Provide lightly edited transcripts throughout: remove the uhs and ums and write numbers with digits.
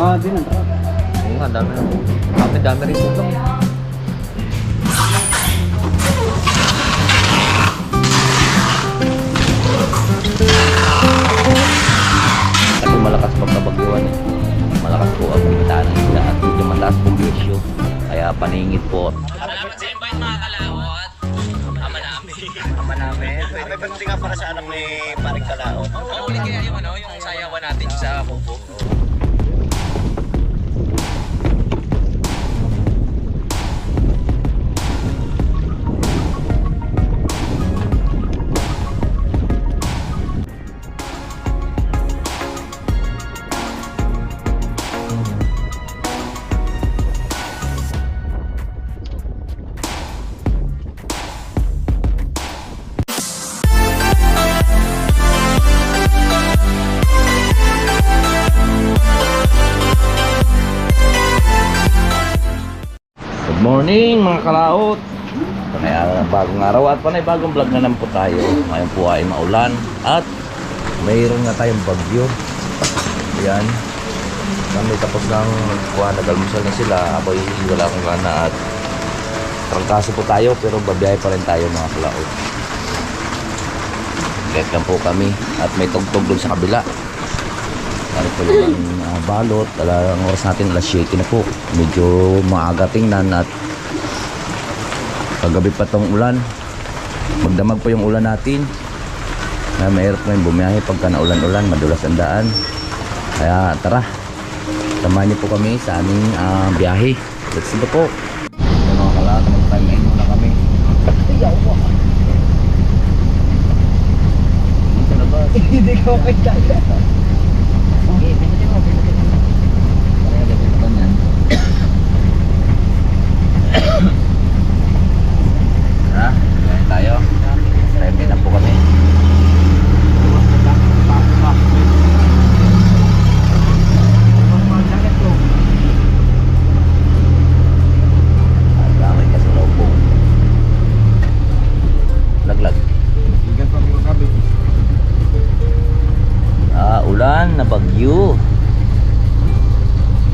pa din ang truck. Oo nga, dami na. Dami rin kulang. Kasi malakas pagkabagyuan eh. Malakas po ang bigta ng isda at medyo mataas pong presyo. Kaya paningit po. Salamat sa invite mga kalawat. Ama namin. Ama namin. May pagdating nga para sa anak ni Paring Kalao. Paulit kaya yung yung sayawan natin sa Kubo. Good morning mga kalaot. Panay bagong araw at panay bagong vlog na naman po tayo. Ngayon po ay maulan at mayroon nga tayong bagyo. Ayan. Kami tapos ng kuha, nag-almusal na sila. Aboy wala akong gana at trangkaso po tayo pero babiyahe pa rin tayo mga kalaot. Let lang po kami at may tugtog doon sa kabila. Ano po yung balot. Ang oras natin alas 7 na po. Medyo maaga tingnan at kagabi pa tong ulan. Magdamag po yung ulan natin. Mahirap na yung bumiyahe pagka naulan-ulan. Madulas ang daan. Kaya tara, samahan niyo po kami sa aming biyahe. Let's go po. Yung mga kalata, mag-time in muna kami. Hindi ko kita. Okay, pinutin mo. Parang gagawin pa niyan. Tara, kaya tayo. Ready na po kami. Ang dami kasi low po. Laglag. Igan pa mga kabit. Ulan na bagyo.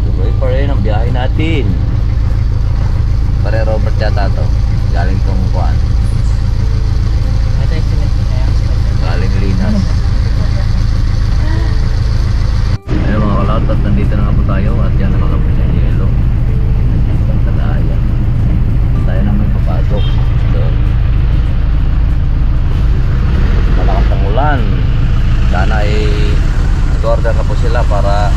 Tuloy pa rin ang biyahe natin. Pare Robert yata to. Galing tong kuan. Galing Linas. Ayun mga kalaot, at nandito na nga po tayo. At yan na mga po sa yelo. Ang talaya. Tayo na may papasok doon. Malakas ang ulan. Sana ay nag-order na po sila para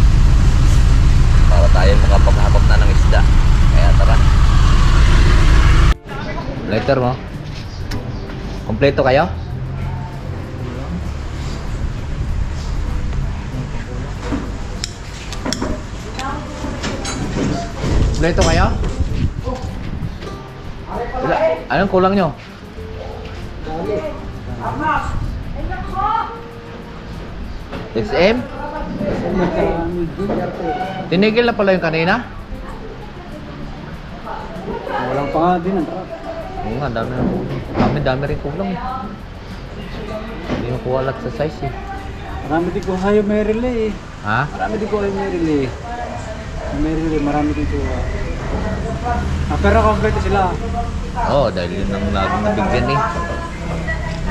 tayo makapaghatop na ng isda. Kaya tara. Later mo. Kompleto kayo? Kompleto kayo? Anong kulang nyo? XM? Tinigil na pala yung kanina? Walang pa din ang truck. Oo nga, dami rin kulang eh. Hindi mo kuwalat sa size eh. Marami din ko hayo may relay. Ha? Marami din ko hayo may relay. May relay, marami din ko. Pero complete sila. Oo, dahil yun ang laging nabigyan eh.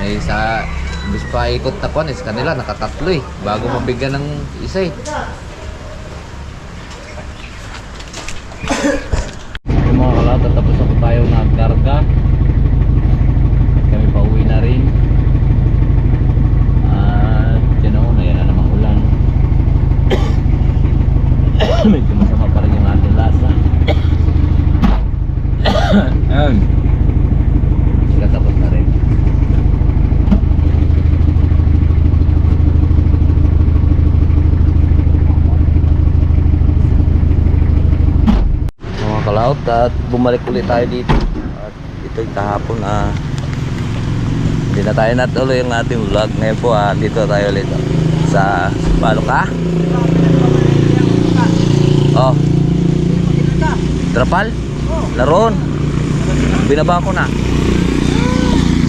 May sa bis pa ikot na kuan is kanila nakatatlo eh. Bago mabigyan ng isa eh. Yung mga kalata, tapos na po tayo nagkarga. Kami pa uwi na rin. At yun o, na yan na namang ulan. Medyo masama pa rin yung ating lasa. Ayan. Sila tapos na rin. Mga kalaot, at bumalik ulit tayo dito. At ito'y kahapon hindi na tayo natuloy yung ating vlog. Ngayon po dito tayo ulit sa Balok ka? Oh. Trapal? Laron. Binaba ko na.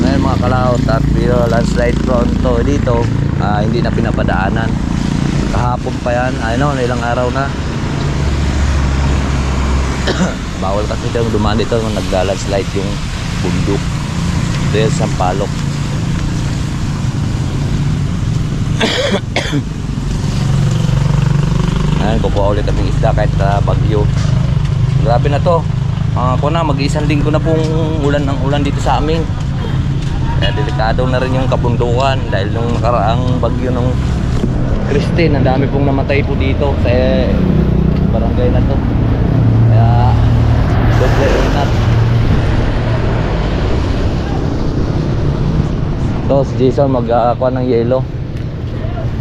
Ngayon mga kalaot, at landslide pronto dito, hindi na pinapadaanan. Kahapon pa yan, ilang araw na. Bawal kasi daw dumaan dito kung nagla-landslide yung bundok dahil sa palok. Ayan, kukuha ulit kaming isda kahit bagyo. Grabe na to. Ako na, mag-isang linggo na pong ulan ng ulan dito sa amin. Kaya delikado na rin yung kabundukan dahil nung nakaraang bagyo nung Christine, ang dami pong namatay po dito sa barangay na to. Kaya doble ingat. Ito si Jason magkuha ng yelo.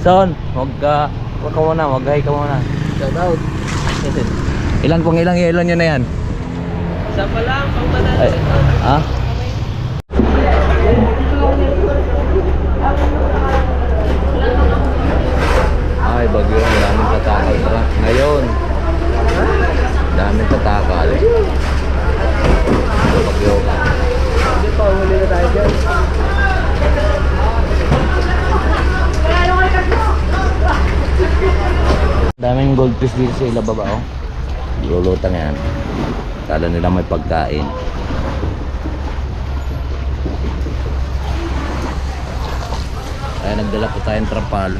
Son, huwag ka muna, mag-hi ka muna. Shout out. Ilang yelo nyo na yan? Isa pa lang, pang banana. Ay, ha? Ay, bagyo. Daming tatakal pala. Ngayon. Daming tatakal. Bagyo. Hindi pa, huli na tayo dyan. Daming goldfish dito sa ilababa, oh. Lulutang yan. Kala nila may pagkain. Kaya nagdala po tayong trapal.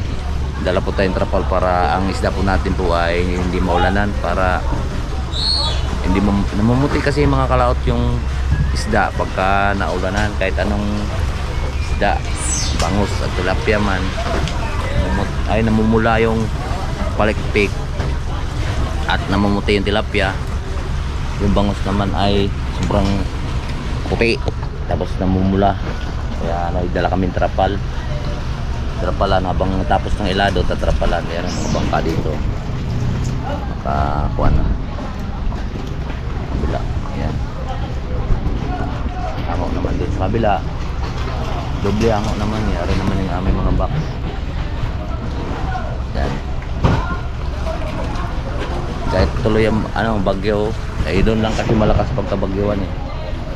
Dala po tayong trapal para ang isda po natin po ay hindi maulanan, para hindi namumuti kasi mga kalaot yung isda pagka naulanan. Kahit anong isda, bangus at tilapia man, ay namumula yung palikpik at namumuti yung tilapia. Yung bangus naman ay sobrang puti tapos namumula. Kaya nagdala kaming trapal. Trapalan habang tapos ng ilado, tatrapalan. Ayan ang mga bangka dito. Makakuha na. Kabila. Ayan. Hango naman din sa kabila. Doble hango naman. Yari naman yung aming mga box. Ayan. Kahit tuloy ang bagyo, doon lang kasi malakas pagkabagyoan eh.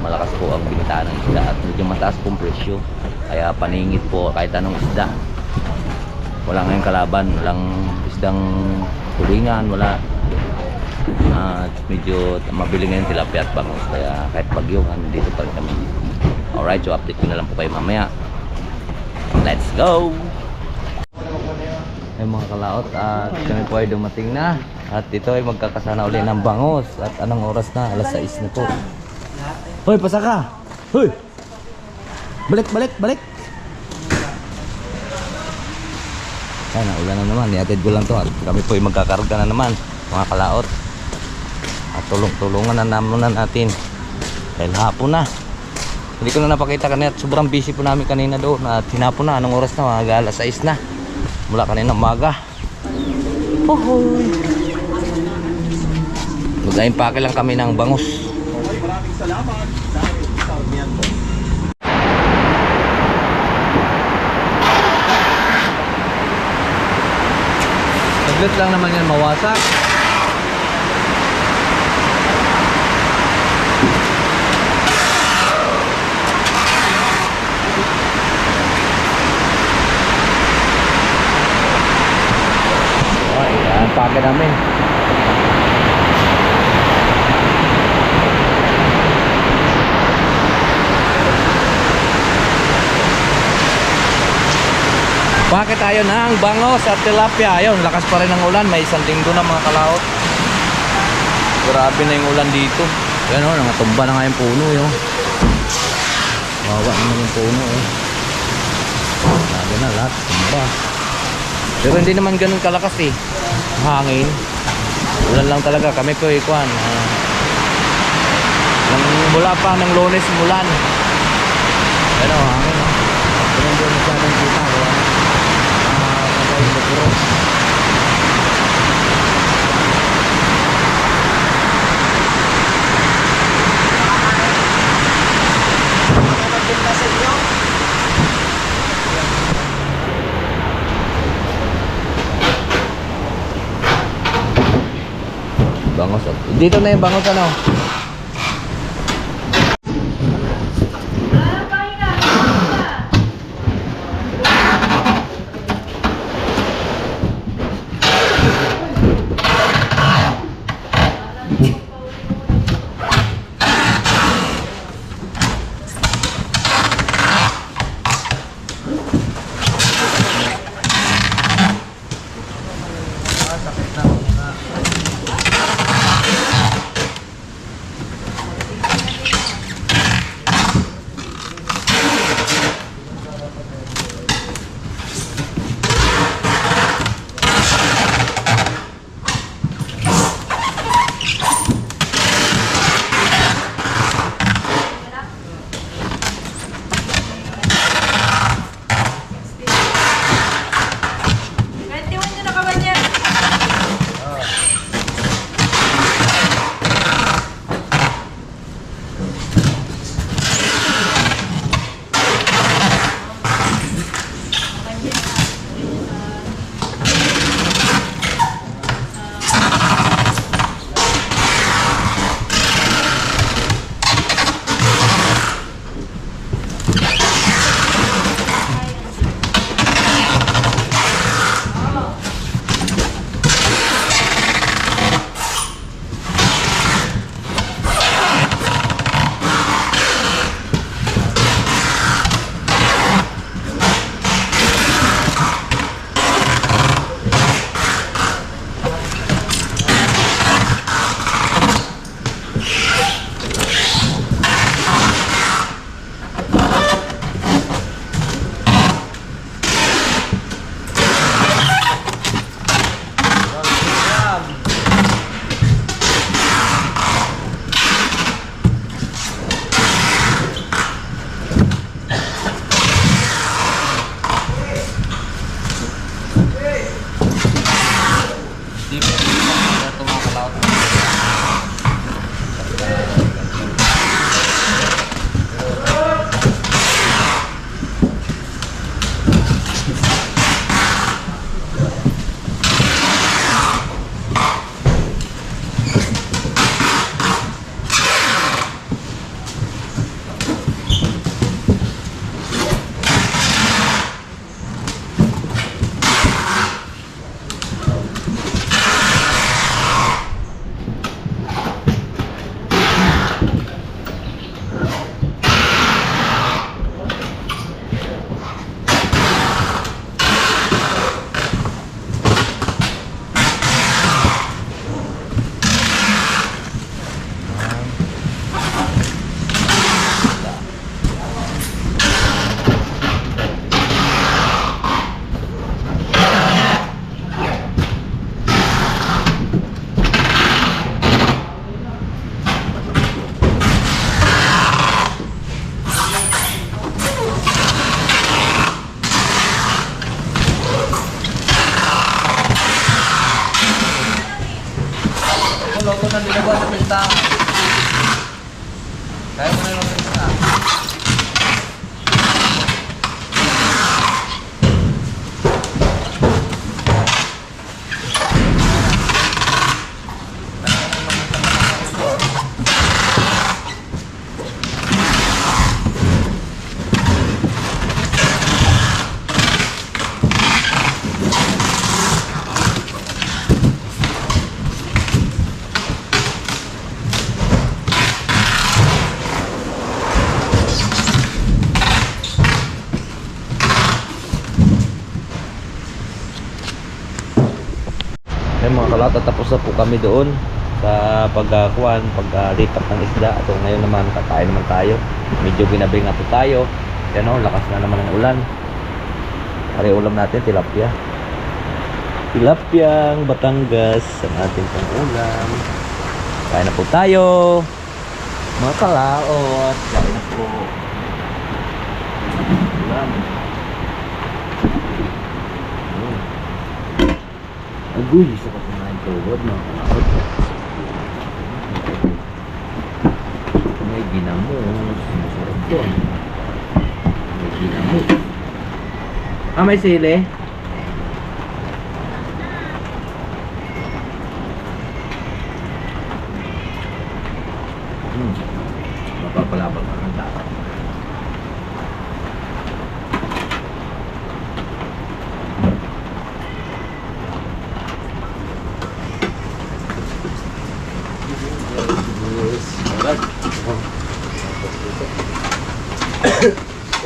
Malakas po ang binitaan ng isda at medyo mataas pong presyo. Kaya paningit po kahit anong isda. Wala ngayong kalaban, walang isdang tulingan, wala. Medyo mabili ngayon tilapia at bangus. Kaya kahit bagyo, dito pa rin kami. Alright, so update ko na lang po kayo mamaya. Let's go! Ay mga kalaot, at kami po ay dumating na. At ito ay magkakasana uli ng bangus. At anong oras na? Alas 6 na po. Hoy, pasaka! Hoy! Balik! Ay, naulan na naman. Iatid ko lang to. At kami po ay magkakarga na naman, mga kalaot. At tulong-tulungan na naman natin. Dahil hapon na. Hindi ko na napakita kanina. Sobrang busy po namin kanina doon. At hinapon na. Anong oras na? Mga alas 6 na. Mula kanina umaga. Hohoy! Mag-aimpake lang kami ng bangus. Maraming salamat sa aking po. Saglit lang naman yan mawasak. Ayan, pake namin. Bakit tayo ng bangos at tilapia? Ayun, lakas pa rin ang ulan. May isang linggo na mga kalaot. Grabe na yung ulan dito. Ayan o, nangatumba na nga yung puno yun. Wawa naman yung puno eh. Grabe na lahat, tumba. Pero hindi naman ganun kalakas eh. Hangin. Ulan lang talaga. Kami po ikuan. Mula pa ng Lunes mulan. Ayan o, hangin o. Pero hindi masyadong kita o. Bangos. Dito na yung bangos ano. Ito mga kalaot. Loto na nilagawa sa pinta. Kaya mo na yung pinta. Mga kalata, tapos na po kami doon sa paglipat ng isda. At ngayon naman kakain naman tayo. Medyo binabi nga po tayo. Yan o, lakas na naman ng ulan. Pare ulam natin, tilapia. Tilapia ang Batangas ang ating pang ulam. Kain na po tayo mga kalaot. Kain na po ulam. Agoy, isa pa kumain tawad mga kalakot. May ginamos. Masarap to. May ginamos. May sili? Mapapalabal ka ng dapat.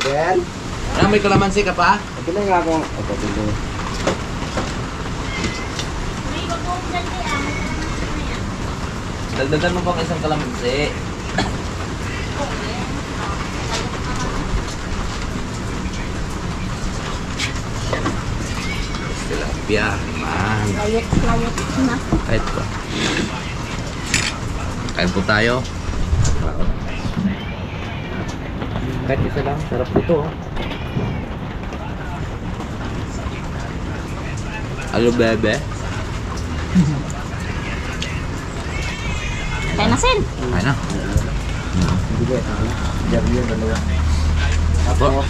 Ayan. May kalamansi ka pa? Pagkila nga ako. Pagkila. Dagdagan mo pang isang kalamansi. Tilapia, man. Layot na. Kahit pa. Kain po tayo. Kahit isa lang, sarap nito. Alo bebe. Kaya na, Sen. Kain na. Apo.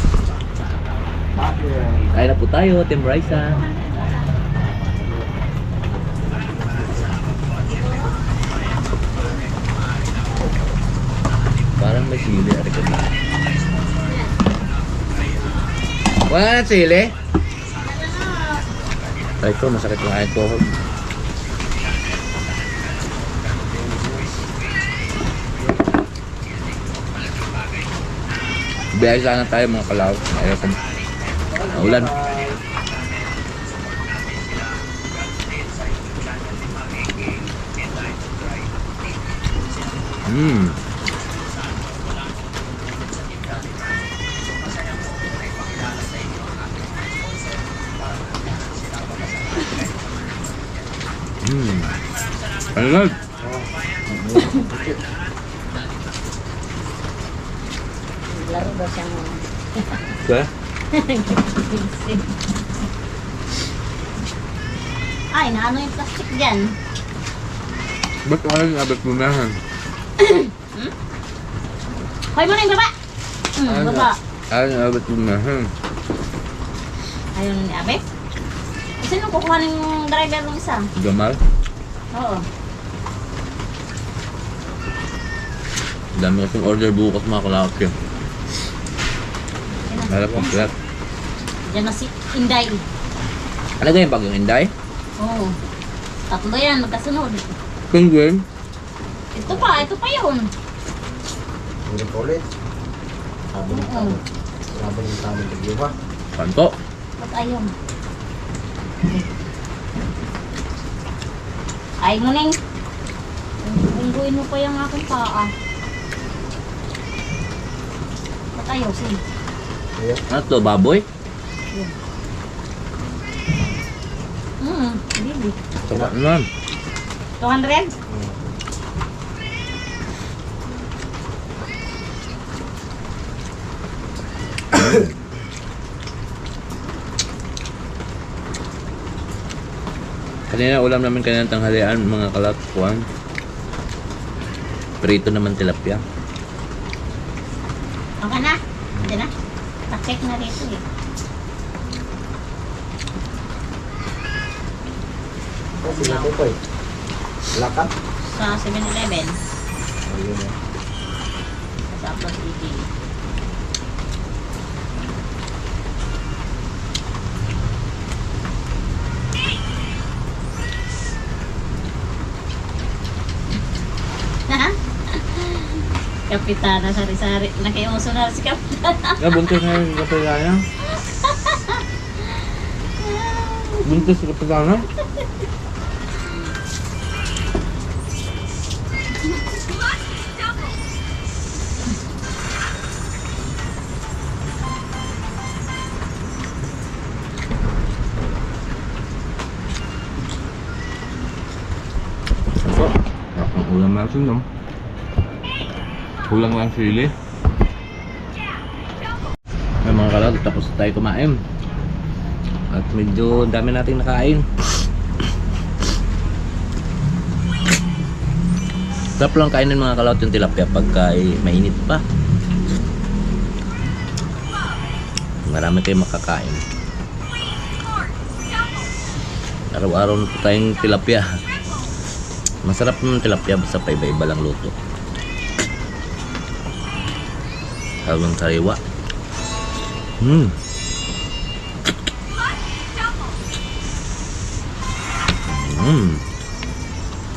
Kain na po tayo, Team Raisa. Parang may sili. Wala na sili? Ay ko, masakit yung aking tuhod. Biyahe sana tayo mga kalaw. Ayaw ko ulan. Alag. Laro daw siya mo. Kaya? Ay, naano yung plastic dyan? Ba't ayaw abot mo na? Hoy mo na yung baba! Baba. Ayaw abot mo na. Ayun ni Abe. Sino kukuha ng driver ng isa? Gamal? Oo. Dami kasing order bukas mga kalakot yun. Harap ang flat. Diyan na si Inday. Ano ganyan bagyong Inday? Oo. Tatlo yan, magkasunod. Penguin? Ito pa yun. Ulit. Oo. Sabi ng tamang tagyuha. Kanto? Ba't ayun? Ay mo ning. Bungguin mo pa yung aking paa. Ba't ayaw, sin? Ano to, baboy? Bibi. Saka naman. 200? Kanina ulam namin kanina tanghalian mga kalakwan. Prito naman tilapia. Okay na? Hindi na? Pa-check na rito eh. Sila ko po eh. Lakat. Sa 7-Eleven. Ayun eh. Sa Upload TV. Kapitana sari-sari. Nakiuso na si Kapitana. Buntis na yung kapitana. Buntis yung kapitana. Ang ulam natin no? Kulang lang sili. Ay mga kalad, tapos tayo kumain. At medyo dami nating nakain. Sarap lang kainin mga kalad yung tilapia pagka mainit pa. Marami kayong makakain. Araw-araw na po tayong tilapia. Masarap naman tilapia basta pa iba-iba lang luto. Halong sariwa.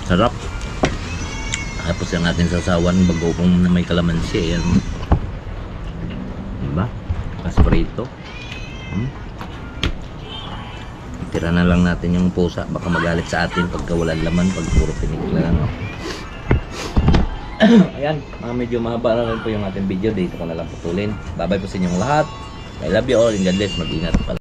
Sarap. Tapos yung ating sasawan bago kung may kalamansi. Ayan. Diba? Kasprito. Tira na lang natin yung pusa. Baka magalit sa atin pagka walang laman. Pag puro pinikla lang. Ayan, medyo mahaba na rin po yung ating video. Dito ko na lang putulin. Bye bye po sa inyong lahat. I love you all and God bless. Mag-ingat pala.